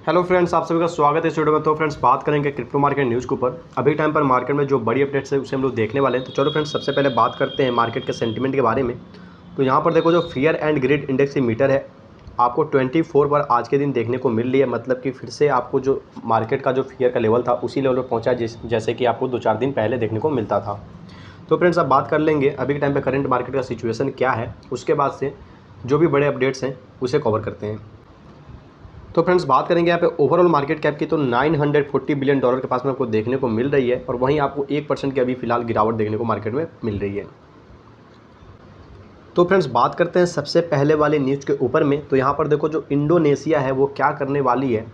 Hello friends, आप सभी का स्वागत है इस वीडियो में। तो फ्रेंड्स बात करेंगे क्रिप्टो मार्केट न्यूज़ के ऊपर। अभी टाइम पर मार्केट में जो बड़ी अपडेट्स है उसे हम लोग देखने वाले हैं। तो चलो फ्रेंड्स, सबसे पहले बात करते हैं मार्केट के सेंटीमेंट के बारे में। तो यहाँ पर देखो, जो फियर एंड ग्रीड इंडेक्स की मीटर है आपको 24 पर आज के दिन देखने को मिल रही है। मतलब कि फिर से आपको जो मार्केट का जो फियर का लेवल था उसी लेवल पर पहुँचा जैसे कि आपको 2-4 दिन पहले देखने को मिलता था। तो फ्रेंड्स अब बात कर लेंगे अभी के टाइम पर करंट मार्केट का सिचुएशन क्या है, उसके बाद से जो भी बड़े अपडेट्स हैं उसे कवर करते हैं। तो फ्रेंड्स बात करेंगे यहाँ पे ओवरऑल मार्केट कैप की, तो 940 बिलियन डॉलर के पास में आपको देखने को मिल रही है। और वहीं आपको 1% की अभी फिलहाल गिरावट देखने को मार्केट में मिल रही है। तो फ्रेंड्स बात करते हैं सबसे पहले वाले न्यूज़ के ऊपर में। तो यहाँ पर देखो, जो इंडोनेशिया है वो क्या करने वाली है।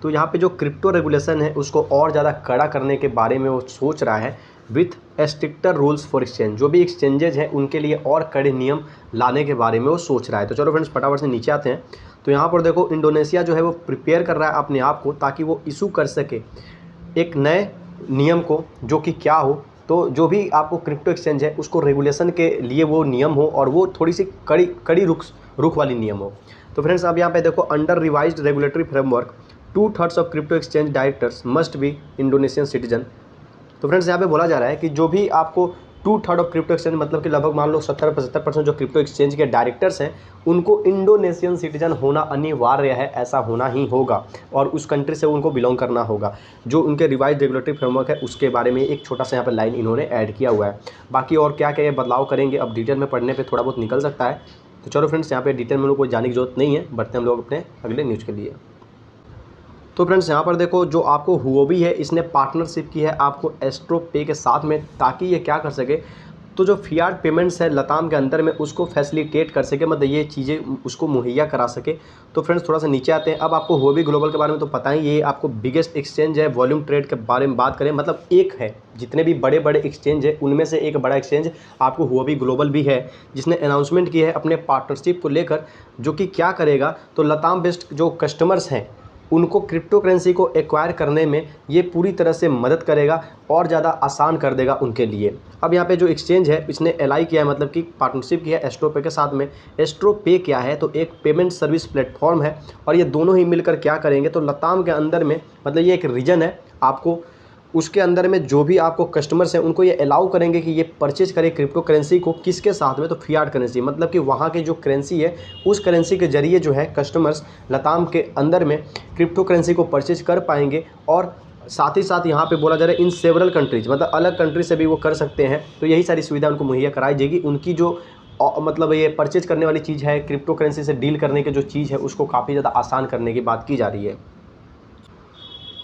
तो यहाँ पे जो क्रिप्टो रेगुलेशन है उसको और ज़्यादा कड़ा करने के बारे में वो सोच रहा है with stricter rules for exchange. जो भी एक्सचेंजेज है उनके लिए और कड़े नियम लाने के बारे में वो सोच रहा है। तो चलो फ्रेंड्स फटाफट से नीचे आते हैं। तो यहाँ पर देखो, इंडोनेशिया जो है वो प्रिपेयर कर रहा है अपने आप को ताकि वो इशू कर सके एक नए नियम को, जो कि क्या हो, तो जो भी आपको क्रिप्टो एक्सचेंज है उसको रेगुलेशन के लिए वो नियम हो और वो थोड़ी सी कड़ी रुख वाली नियम हो। तो फ्रेंड्स अब यहाँ पे देखो, under revised regulatory framework 2/3 of crypto exchange directors must be Indonesian citizen. तो फ्रेंड्स यहाँ पे बोला जा रहा है कि जो भी आपको 2/3 ऑफ क्रिप्टो एक्सचेंज, मतलब कि लगभग मान लो 70-75% जो क्रिप्टो एक्सचेंज के डायरेक्टर्स हैं उनको इंडोनेशियन सिटीजन होना अनिवार्य है। ऐसा होना ही होगा और उस कंट्री से उनको बिलोंग करना होगा। जो उनके रिवाइज रेगुलेटरी फ्रेमवर्क है उसके बारे में एक छोटा सा यहाँ पर लाइन इन्होंने ऐड किया हुआ है। बाकी और क्या क्या ये बदलाव करेंगे अब डिटेल में पढ़ने पर थोड़ा बहुत निकल सकता है। तो चलो फ्रेंड्स, यहाँ पे डिटेल में लोग को जाने की जरूरत नहीं है, बढ़ते हम लोग अपने अगले न्यूज़ के लिए। तो फ्रेंड्स यहाँ पर देखो, जो आपको हुओबी है इसने पार्टनरशिप की है आपको एस्ट्रो पे के साथ में, ताकि ये क्या कर सके, तो जो फियाट पेमेंट्स है लताम के अंदर में उसको फैसिलिटेट कर सके, मतलब ये चीज़ें उसको मुहैया करा सके। तो फ्रेंड्स थोड़ा सा नीचे आते हैं। अब आपको हुओबी ग्लोबल के बारे में तो पता ही, ये आपको बिगेस्ट एक्सचेंज है। वॉल्यूम ट्रेड के बारे में बात करें, मतलब एक है, जितने भी बड़े बड़े एक्सचेंज है उनमें से एक बड़ा एक्सचेंज आपको हुओबी ग्लोबल भी है, जिसने अनाउंसमेंट की है अपने पार्टनरशिप को लेकर, जो कि क्या करेगा, तो लताम बेस्ड जो कस्टमर्स हैं उनको क्रिप्टो करेंसी को एक्वायर करने में ये पूरी तरह से मदद करेगा और ज़्यादा आसान कर देगा उनके लिए। अब यहाँ पे जो एक्सचेंज है इसने एलआई किया है, मतलब कि पार्टनरशिप किया है एस्ट्रो पे के साथ में। एस्ट्रो पे क्या है, तो एक पेमेंट सर्विस प्लेटफॉर्म है और ये दोनों ही मिलकर क्या करेंगे, तो लताम के अंदर में, मतलब ये एक रीजन है, आपको उसके अंदर में जो भी आपको कस्टमर्स हैं उनको ये अलाउ करेंगे कि ये परचेज करें क्रिप्टो करेंसी को। किसके साथ में, तो फियाट करेंसी, मतलब कि वहाँ की जो करेंसी है उस करेंसी के जरिए जो है कस्टमर्स लताम के अंदर में क्रिप्टो करेंसी को परचेज कर पाएंगे। और साथ ही साथ यहाँ पे बोला जा रहा है इन सेवरल कंट्रीज, मतलब अलग कंट्री से भी वो कर सकते हैं। तो यही सारी सुविधा उनको मुहैया कराई जाएगी। उनकी जो मतलब ये परचेज करने वाली चीज़ है, क्रिप्टो करेंसी से डील करने की जो चीज़ है उसको काफ़ी ज़्यादा आसान करने की बात की जा रही है।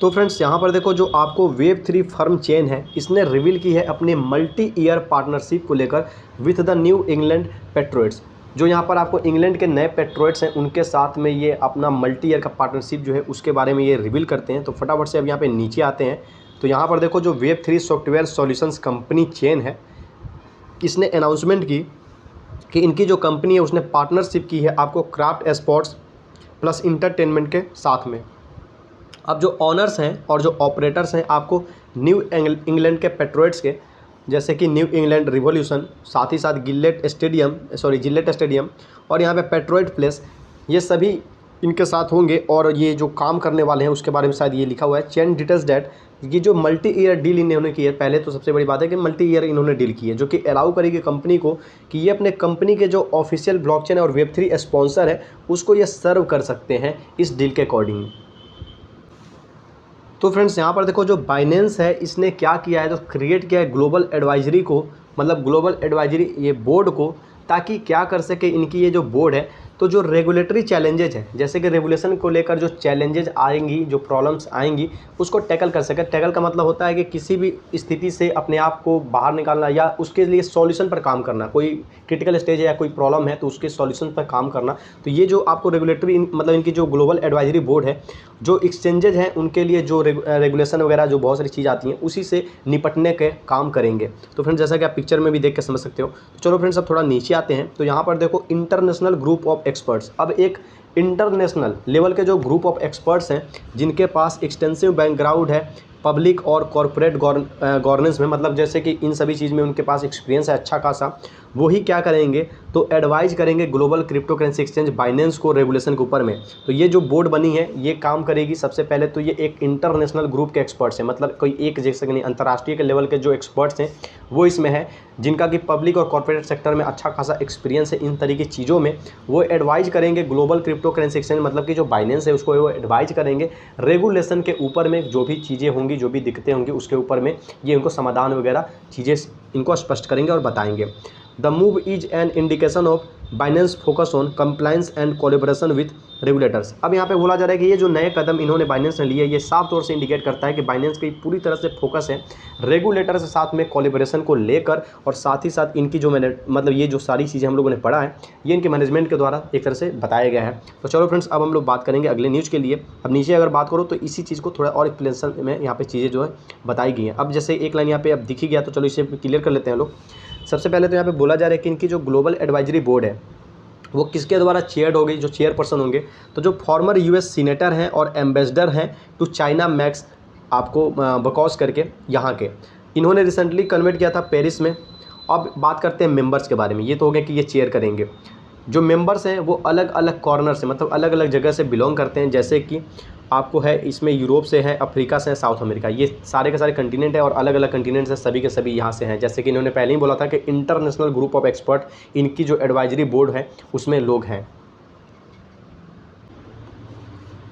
तो फ्रेंड्स यहाँ पर देखो, जो आपको वेब3 फर्म चेन है इसने रिवील की है अपने मल्टी ईयर पार्टनरशिप को लेकर विथ द न्यू इंग्लैंड पेट्रोइट्स। जो यहाँ पर आपको इंग्लैंड के नए पेट्रोइट्स हैं उनके साथ में ये अपना मल्टी ईयर का पार्टनरशिप जो है उसके बारे में ये रिवील करते हैं। तो फटाफट से अब यहाँ पे नीचे आते हैं। तो यहाँ पर देखो, जो Web3 software solutions company chain है इसने अनाउंसमेंट की कि इनकी जो कंपनी है उसने पार्टनरशिप की है आपको क्राफ्ट स्पोर्ट्स प्लस इंटरटेनमेंट के साथ में। अब जो ऑनर्स हैं और जो ऑपरेटर्स हैं आपको न्यू इंग्लैंड के पेट्रोइट्स के, जैसे कि न्यू इंग्लैंड रिवॉल्यूशन, साथ ही साथ जिलेट स्टेडियम और यहाँ पे पेट्रोइट प्लेस, ये सभी इनके साथ होंगे। और ये जो काम करने वाले हैं उसके बारे में शायद ये लिखा हुआ है चेन डिटेल्स डैट। ये जो मल्टी ईयर डील इन्होंने की है, पहले तो सबसे बड़ी बात है कि मल्टी ईयर इन्होंने डील की है, जो कि अलाउ करेगी कंपनी को कि ये अपने कंपनी के जो ऑफिशियल ब्लॉकचेन और वेब3 स्पॉन्सर है उसको ये सर्व कर सकते हैं इस डील के अकॉर्डिंग। तो फ्रेंड्स यहाँ पर देखो, जो बाइनेंस है इसने क्या किया है, तो क्रिएट किया है ग्लोबल एडवाइजरी को, मतलब ग्लोबल एडवाइजरी ये बोर्ड को, ताकि क्या कर सके इनकी ये जो बोर्ड है, तो जो रेगुलेटरी चैलेंजेज है, जैसे कि रेगुलेशन को लेकर जो चैलेंजेज आएंगी, जो प्रॉब्लम्स आएंगी उसको टैकल कर सके। टैकल का मतलब होता है कि किसी भी स्थिति से अपने आप को बाहर निकालना या उसके लिए सॉल्यूशन पर काम करना। कोई क्रिटिकल स्टेज है या कोई प्रॉब्लम है तो उसके सॉल्यूशन पर काम करना। तो ये जो आपको रेगुलेटरी, मतलब इनकी जो ग्लोबल एडवाइजरी बोर्ड है, जो एक्सचेंजेज हैं उनके लिए जो रेगुलेशन वगैरह जो बहुत सारी चीज़ आती हैं उसी से निपटने के काम करेंगे। तो फ्रेंड्स जैसा कि आप पिक्चर में भी देख के समझ सकते हो। तो चलो फ्रेंड्स अब थोड़ा नीचे आते हैं। तो यहाँ पर देखो, इंटरनेशनल ग्रुप ऑफ एक्सपर्ट्स, अब एक इंटरनेशनल लेवल के जो ग्रुप ऑफ एक्सपर्ट्स हैं जिनके पास एक्सटेंसिव बैकग्राउंड है पब्लिक और कॉरपोरेट गवर्नेंस में, मतलब जैसे कि इन सभी चीज़ में उनके पास एक्सपीरियंस है अच्छा खासा। वही क्या करेंगे, तो एडवाइज करेंगे global crypto currency exchange Binance को रेगुलेशन के ऊपर में। तो ये जो बोर्ड बनी है ये काम करेगी। सबसे पहले तो ये एक इंटरनेशनल ग्रुप के एक्सपर्ट्स हैं, मतलब कोई एक जैसे नहीं, अंतर्राष्ट्रीय के लेवल के जो एक्सपर्ट्स हैं वो इसमें है, जिनका कि पब्लिक और कॉर्पोरेट सेक्टर में अच्छा खासा एक्सपीरियंस है इन तरीके की चीज़ों में। वो एडवाइज करेंगे ग्लोबल क्रिप्टो करेंसी एक्सचेंज, मतलब कि जो बाइनेंस है उसको वो एडवाइज करेंगे रेगुलेशन के ऊपर में, जो भी चीज़ें होंगी, जो भी दिक्कतें होंगी उसके ऊपर में ये इनको समाधान वगैरह चीज़ें इनको स्पष्ट करेंगे और बताएंगे। The move is an indication of Binance focus on compliance and collaboration with regulators. अब यहाँ पे बोला जा रहा है कि ये जो नए कदम इन्होंने बाइनेंस ने लिए, ये साफ तौर से इंडिकेट करता है कि बाइनेंस की पूरी तरह से फोकस है रेगुलेटर के साथ में कोलैबोरेशन को लेकर, और साथ ही साथ इनकी जो मतलब ये जो सारी चीज़ें हम लोगों ने पढ़ा है ये इनके मैनेजमेंट के द्वारा एक तरह से बताया गया है। तो चलो फ्रेंड्स, अब हम लोग बात करेंगे अगले न्यूज़ के लिए। अब नीचे अगर बात करो तो इसी चीज़ को थोड़ा और एक्सप्लेनेशन में यहाँ पे चीज़ें जो है बताई गई हैं। अब जैसे एक लाइन यहाँ पे अब दिख ही गया, तो चलो इसे क्लियर कर लेते हैं लोग। सबसे पहले तो यहाँ पे बोला जा रहा है कि इनकी जो ग्लोबल एडवाइजरी बोर्ड है वो किसके द्वारा चेयर्ड होगी, जो चेयरपर्सन होंगे, तो जो फॉर्मर यूएस सीनेटर हैं और एम्बेसडर हैं टू चाइना मैक्स आपको बकौस करके यहाँ के, इन्होंने रिसेंटली कन्वर्ट किया था पेरिस में। अब बात करते हैं मेंबर्स के बारे में। ये तो हो गया कि ये चेयर करेंगे। जो मेंबर्स हैं वो अलग अलग कॉर्नर से, मतलब अलग अलग जगह से बिलोंग करते हैं, जैसे कि आपको है इसमें यूरोप से है, अफ्रीका से है, साउथ अमेरिका, ये सारे के सारे कंटिनेंट है और अलग अलग कंटिनेंट से सभी के सभी यहाँ से हैं। जैसे कि इन्होंने पहले ही बोला था कि इंटरनेशनल ग्रुप ऑफ एक्सपर्ट इनकी जो एडवाइजरी बोर्ड है उसमें लोग हैं।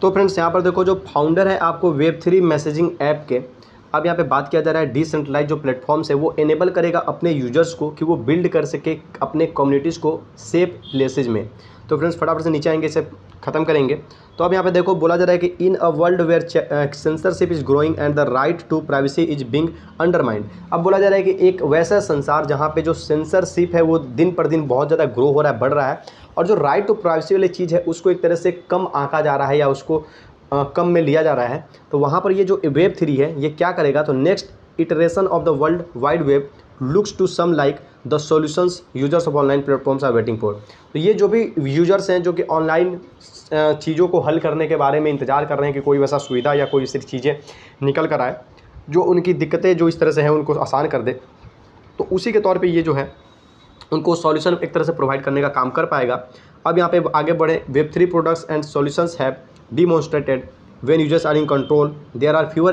तो फ्रेंड्स यहाँ पर देखो, जो फाउंडर है आपको Web3 मैसेजिंग ऐप के, अब यहाँ पे बात किया जा रहा है डिसेंट्रलाइज जो प्लेटफॉर्म्स है वो एनेबल करेगा अपने यूजर्स को कि वो बिल्ड कर सके अपने कम्युनिटीज़ को सेफ प्लेसेज में। तो फ्रेंड्स फटाफट से नीचे आएंगे, इसे ख़त्म करेंगे। तो अब यहाँ पे देखो बोला जा रहा है कि in a world where censorship is growing and the right to privacy is being undermined. अब बोला जा रहा है कि एक वैसा संसार जहाँ पे जो सेंसरशिप है वो दिन पर दिन बहुत ज़्यादा ग्रो हो रहा है, बढ़ रहा है, और जो राइट टू प्राइवेसी वाली चीज़ है उसको एक तरह से कम आंका जा रहा है या उसको कम में लिया जा रहा है। तो वहाँ पर ये जो Web3 है ये क्या करेगा, तो next iteration of the world wide web looks to some like the solutions users of online platforms are waiting for. तो ये जो भी यूजर्स हैं जो कि ऑनलाइन चीज़ों को हल करने के बारे में इंतजार कर रहे हैं कि कोई वैसा सुविधा या कोई ऐसी चीज़ें निकल कर आए जो उनकी दिक्कतें जो इस तरह से हैं उनको आसान कर दे, तो उसी के तौर पे ये जो है उनको सॉल्यूशन एक तरह से प्रोवाइड करने का काम कर पाएगा। अब यहाँ पे आगे बढ़े, Web3 products and solutions have demonstrated when users are in control there are fewer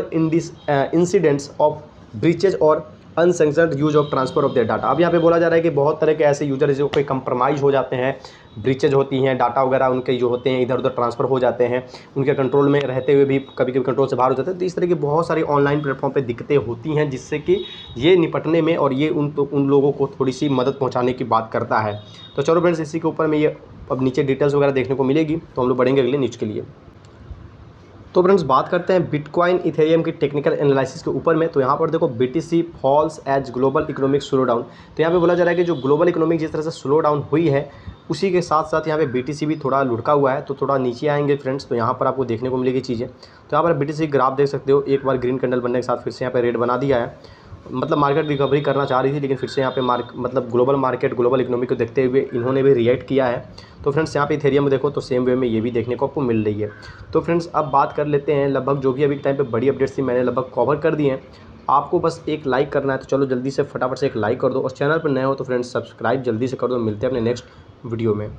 incidents of breaches or unsanctioned use of transfer of their data. अब यहाँ पे बोला जा रहा है कि बहुत तरह के ऐसे यूजर जो कोई कंप्रोमाइज़ हो जाते हैं, ब्रीचेज होती हैं, डाटा वगैरह उनके जो होते हैं इधर उधर ट्रांसफ़र हो जाते हैं, उनके कंट्रोल में रहते हुए भी कभी कभी कंट्रोल से बाहर हो जाते हैं। तो इस तरह की बहुत सारी ऑनलाइन प्लेटफॉर्म पे दिक्कतें होती हैं जिससे कि ये निपटने में और ये उन लोगों को थोड़ी सी मदद पहुँचाने की बात करता है। तो चलो फ्रेंड्स, इसी के ऊपर में ये अब नीचे डिटेल्स वगैरह देखने को मिलेगी, तो हम लोग बढ़ेंगे अगले न्यूज़ के लिए। तो फ्रेंड्स बात करते हैं बिटकॉइन इथेरियम की टेक्निकल एनालिसिस के ऊपर में। तो यहाँ पर देखो BTC falls as global economic slow down. तो यहाँ पे बोला जा रहा है कि जो ग्लोबल इकोनॉमिक जिस तरह से स्लो डाउन हुई है उसी के साथ साथ यहाँ पे BTC भी थोड़ा लुढ़का हुआ है। तो थोड़ा नीचे आएंगे फ्रेंड्स तो यहाँ पर आपको देखने को मिलेगी चीज़ें। तो यहाँ पर BTC ग्राफ देख सकते हो, एक बार ग्रीन कैंडल बनने के साथ फिर से यहाँ पर रेड बना दिया है। मतलब मार्केट रिकवरी करना चाह रही थी लेकिन फिर से यहाँ पे मतलब ग्लोबल मार्केट ग्लोबल इकोनॉमी को देखते हुए इन्होंने भी रिएक्ट किया है। तो फ्रेंड्स यहाँ पे इथेरियम में देखो तो सेम वे में ये भी देखने को आपको मिल रही है। तो फ्रेंड्स अब बात कर लेते हैं, लगभग जो भी अभी टाइम पे बड़ी अपडेट्स थी मैंने लगभग कवर कर दी हैं। आपको बस एक लाइक करना है, तो चलो जल्दी से फटाफट से एक लाइक कर दो, और चैनल पर नए हो तो फ्रेंड्स सब्सक्राइब जल्दी से कर दो। मिलते हैं अपने नेक्स्ट वीडियो में।